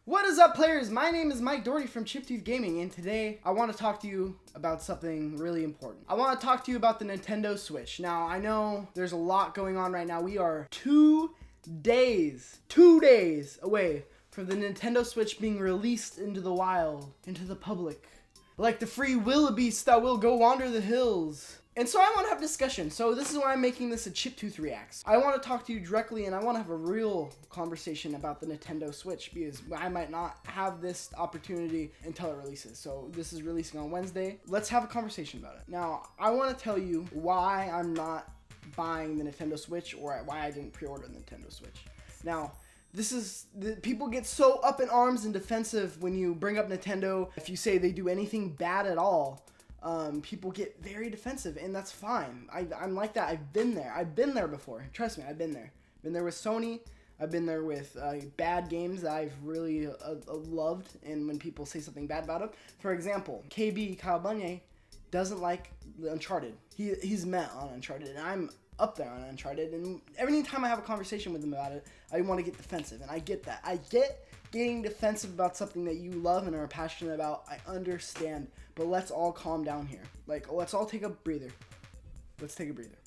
What is up, players? My name is Mike Doherty from Chiptooth Gaming, and today I want to talk to you about something really important. I want to talk to you about the Nintendo Switch. Now, I know there's a lot going on right now. We are 2 days away from the Nintendo Switch being released into the wild, into the public. Like the free wildebeest that will go wander the hills. And so I want to have discussion. So this is why I'm making this a Chiptooth Reacts. I want to talk to you directly, and I want to have a real conversation about the Nintendo Switch, because I might not have this opportunity until it releases. So this is releasing on Wednesday. Let's have a conversation about it. Now, I want to tell you why I'm not buying the Nintendo Switch, or why I didn't pre-order the Nintendo Switch. Now, people get so up in arms and defensive when you bring up Nintendo. If you say they do anything bad at all, people get very defensive, and that's fine. I'm like that. I've been there before. Trust me, I've been there. Been there with Sony. I've been there with bad games that I've really loved, and when people say something bad about them. For example, Kyle Bunyea doesn't like the Uncharted. He's met on Uncharted, and I'm up there on Uncharted, and every time I have a conversation with him about it, I want to get defensive, and I get that. I get getting defensive about something that you love and are passionate about. I understand, but let's all calm down here. Like, let's all take a breather. Let's take a breather,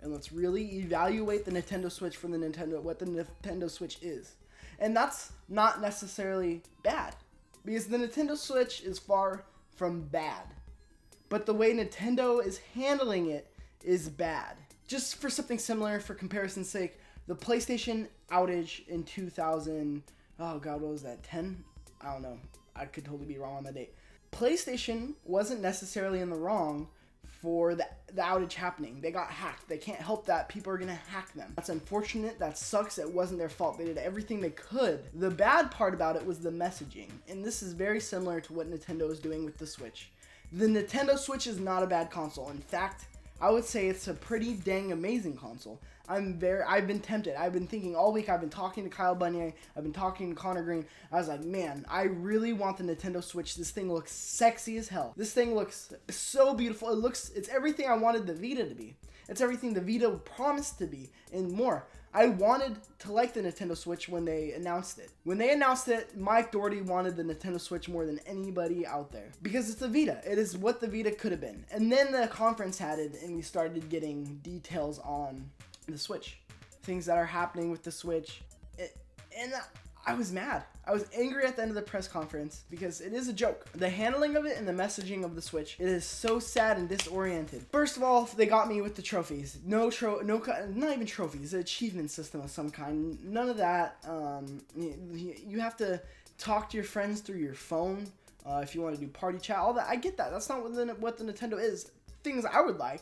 and let's really evaluate the Nintendo Switch from what the Nintendo Switch is. And that's not necessarily bad, because the Nintendo Switch is far from bad, but the way Nintendo is handling it is bad. Just for something similar, for comparison's sake, the PlayStation outage in 2000, oh god, what was that, 10? I don't know. I could totally be wrong on the date. PlayStation wasn't necessarily in the wrong for the outage happening. They got hacked. They can't help that. People are going to hack them. That's unfortunate. That sucks. It wasn't their fault. They did everything they could. The bad part about it was the messaging. And this is very similar to what Nintendo is doing with the Switch. The Nintendo Switch is not a bad console. In fact, I would say it's a pretty dang amazing console. I've been tempted. I've been thinking all week. I've been talking to Kyle Bunyea. I've been talking to Connor Green. I was like, man, I really want the Nintendo Switch. This thing looks sexy as hell. This thing looks so beautiful. It's everything I wanted the Vita to be. It's everything the Vita promised to be and more. I wanted to like the Nintendo Switch when they announced it. When they announced it, Mike Doherty wanted the Nintendo Switch more than anybody out there, because it's the Vita. It is what the Vita could have been. And then the conference had it, and we started getting details on the Switch, things that are happening with the Switch, and I was mad. I was angry at the end of the press conference, because it is a joke. The handling of it and the messaging of the Switch, it is so sad and disoriented. First of all, they got me with the trophies. Not even trophies, an achievement system of some kind. None of that. You have to talk to your friends through your phone if you want to do party chat. All that, I get that. That's not what the Nintendo is. Things I would like.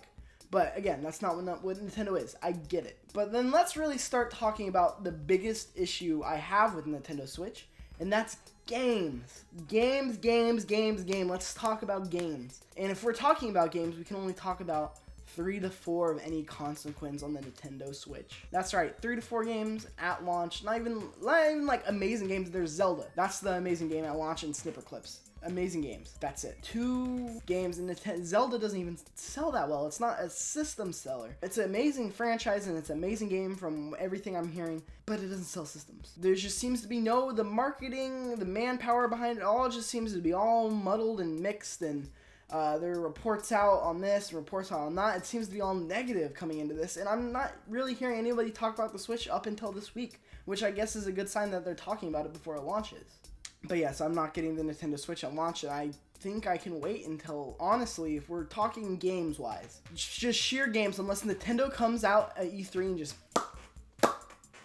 But again, that's not what Nintendo is. I get it. But then let's really start talking about the biggest issue I have with Nintendo Switch, and that's games. Games. Let's talk about games. And if we're talking about games, we can only talk about 3 to 4 of any consequence on the Nintendo Switch. That's right, 3 to 4 games at launch. Not even like amazing games. There's Zelda. That's the amazing game at launch, and Snipper Clips. Amazing games. That's it. 2 games, and Zelda doesn't even sell that well. It's not a system seller. It's an amazing franchise, and it's an amazing game from everything I'm hearing, but it doesn't sell systems. There just seems to be the marketing, the manpower behind it all just seems to be all muddled and mixed, and there are reports out on this, reports out on that. It seems to be all negative coming into this, and I'm not really hearing anybody talk about the Switch up until this week, which I guess is a good sign that they're talking about it before it launches. But yes, I'm not getting the Nintendo Switch at launch, and I think I can wait until, honestly, if we're talking games-wise, just sheer games, unless Nintendo comes out at E3 and just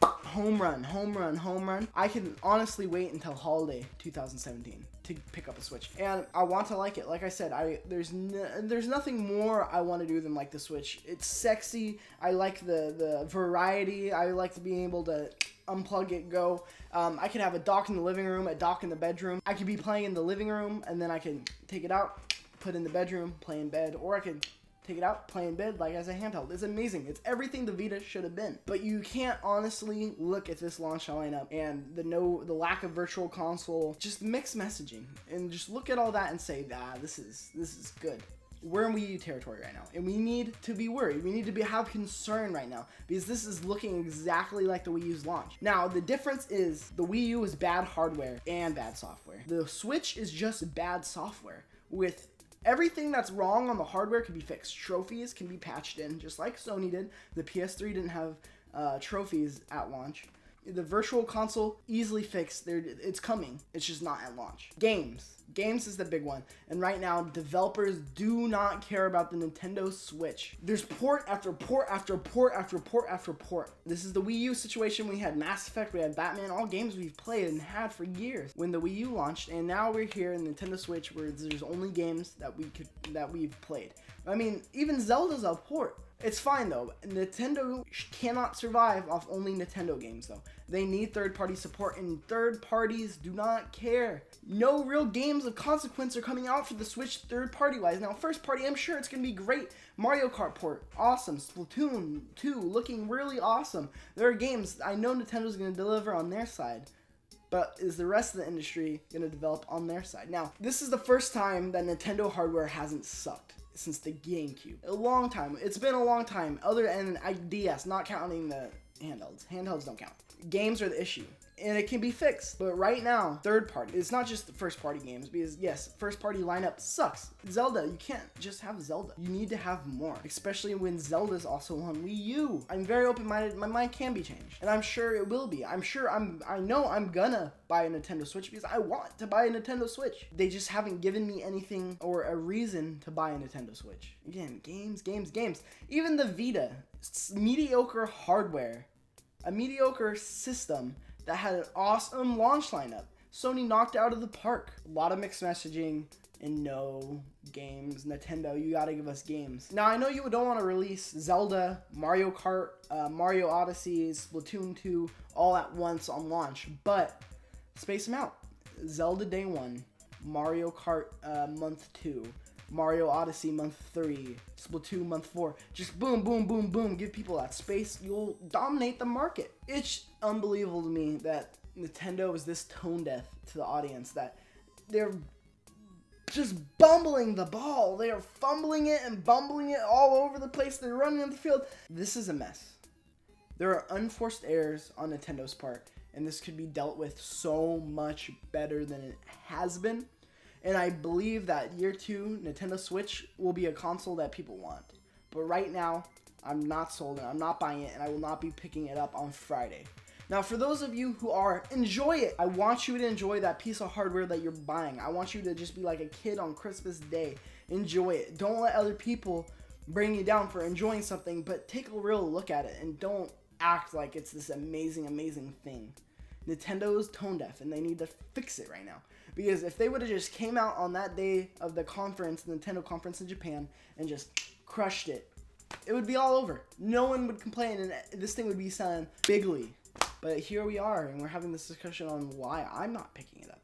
home run, I can honestly wait until holiday 2017 to pick up a Switch. And I want to like it. Like I said, there's nothing more I want to do than like the Switch. It's sexy. I like the variety. I like to be able to unplug it, go. I could have a dock in the living room, a dock in the bedroom. I could be playing in the living room, and then I can take it out, put it in the bedroom, play in bed, or I could take it out, play in bed like as a handheld. It's amazing. It's everything the Vita should have been. But you can't honestly look at this launch lineup and the lack of virtual console, just mixed messaging, and just look at all that and say, this is good. we're in Wii U territory right now, and we need to be worried. We need to have concern right now, because this is looking exactly like the Wii U's launch. Now, the difference is the Wii U is bad hardware and bad software. The Switch is just bad software. With everything that's wrong on the hardware can be fixed. Trophies can be patched in, just like Sony did. The PS3 didn't have trophies at launch. The Virtual Console, easily fixed. It's coming. It's just not at launch. Games is the big one. And right now, developers do not care about the Nintendo Switch. There's port after port after port after port after port. This is the Wii U situation. We had Mass Effect, we had Batman, all games we've played and had for years when the Wii U launched. And now we're here in Nintendo Switch where there's only games that we've played. I mean, even Zelda's a port. It's fine though. Nintendo cannot survive off only Nintendo games though. They need third-party support, and third parties do not care. No real games of consequence are coming out for the Switch third-party wise. Now, first party, I'm sure it's going to be great. Mario Kart port, awesome. Splatoon 2, looking really awesome. There are games I know Nintendo's going to deliver on their side. But is the rest of the industry going to develop on their side? Now, this is the first time that Nintendo hardware hasn't sucked since the GameCube. A long time. It's been a long time. Other than DS, not counting the handhelds. Handhelds don't count. Games are the issue. And it can be fixed. But right now, third party. It's not just the first party games, because yes, first party lineup sucks. Zelda, you can't just have Zelda. You need to have more. Especially when Zelda's also on Wii U. I'm very open-minded. My mind can be changed. And I'm sure it will be. I know I'm gonna buy a Nintendo Switch because I want to buy a Nintendo Switch. They just haven't given me anything or a reason to buy a Nintendo Switch. Again, games. Even the Vita, mediocre hardware, a mediocre system that had an awesome launch lineup. Sony knocked out of the park. A lot of mixed messaging and no games. Nintendo, you gotta give us games. Now, I know you don't want to release Zelda, Mario Kart, Mario Odyssey, Splatoon 2 all at once on launch, but space them out. Zelda day 1, Mario Kart month 2, Mario Odyssey month 3, Splatoon month 4. Just boom, boom, boom, boom. Give people that space. You'll dominate the market. It's unbelievable to me that Nintendo is this tone deaf to the audience, that they're just bumbling the ball. They are fumbling it and bumbling it all over the place. They're running on the field. This is a mess. There are unforced errors on Nintendo's part, and this could be dealt with so much better than it has been. And I believe that year 2, Nintendo Switch will be a console that people want. But right now, I'm not sold and I'm not buying it, and I will not be picking it up on Friday. Now, for those of you who are, enjoy it. I want you to enjoy that piece of hardware that you're buying. I want you to just be like a kid on Christmas Day. Enjoy it. Don't let other people bring you down for enjoying something, but take a real look at it and don't act like it's this amazing, amazing thing. Nintendo is tone deaf, and they need to fix it right now. Because if they would have just came out on that day of the conference, the Nintendo conference in Japan, and just crushed it, it would be all over. No one would complain, and this thing would be selling bigly. But here we are, and we're having this discussion on why I'm not picking it up.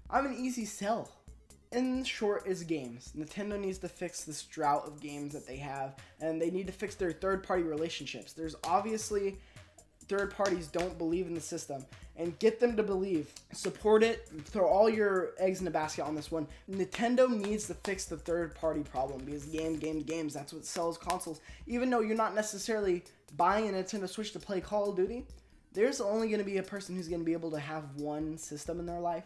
I'm an easy sell. In short, is games. Nintendo needs to fix this drought of games that they have, and they need to fix their third-party relationships. There's obviously third parties don't believe in the system, and get them to believe. Support it. Throw all your eggs in the basket on this one. Nintendo needs to fix the third party problem, because games, that's what sells consoles. Even though you're not necessarily buying a Nintendo Switch to play Call of Duty, there's only going to be a person who's going to be able to have one system in their life.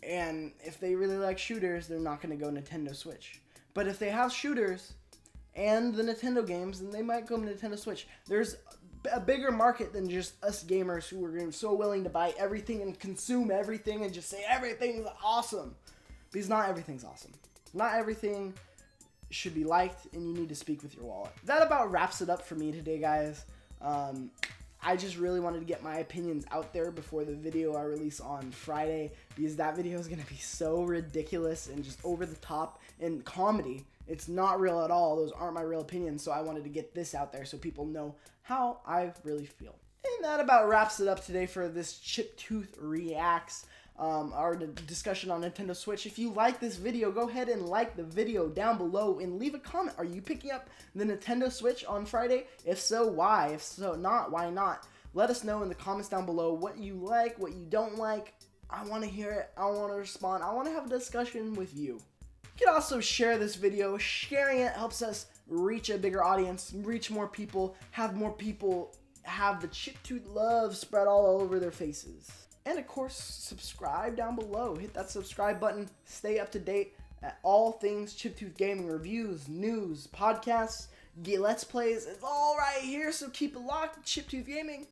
And if they really like shooters, they're not going to go Nintendo Switch. But if they have shooters and the Nintendo games, then they might go Nintendo Switch. There's a bigger market than just us gamers who are so willing to buy everything and consume everything and just say everything's awesome. Because not everything's awesome. Not everything should be liked, and you need to speak with your wallet. That about wraps it up for me today, guys. I just really wanted to get my opinions out there before the video I release on Friday, because that video is going to be so ridiculous and just over the top and comedy. It's not real at all. Those aren't my real opinions, so I wanted to get this out there so people know how I really feel. And that about wraps it up today for this Chip Tooth Reacts, our discussion on Nintendo Switch. If you like this video, go ahead and like the video down below and leave a comment. Are you picking up the Nintendo Switch on Friday? If so, why? If so not, why not? Let us know in the comments down below what you like, what you don't like. I want to hear it. I want to respond. I want to have a discussion with you. You can also share this video. Sharing it helps us reach a bigger audience, reach more people, have the chip tooth love spread all over their faces. And of course, subscribe down below. Hit that subscribe button. Stay up to date at all things chip tooth gaming, reviews, news, podcasts, let's plays. It's all right here, so keep it locked. Chip tooth gaming.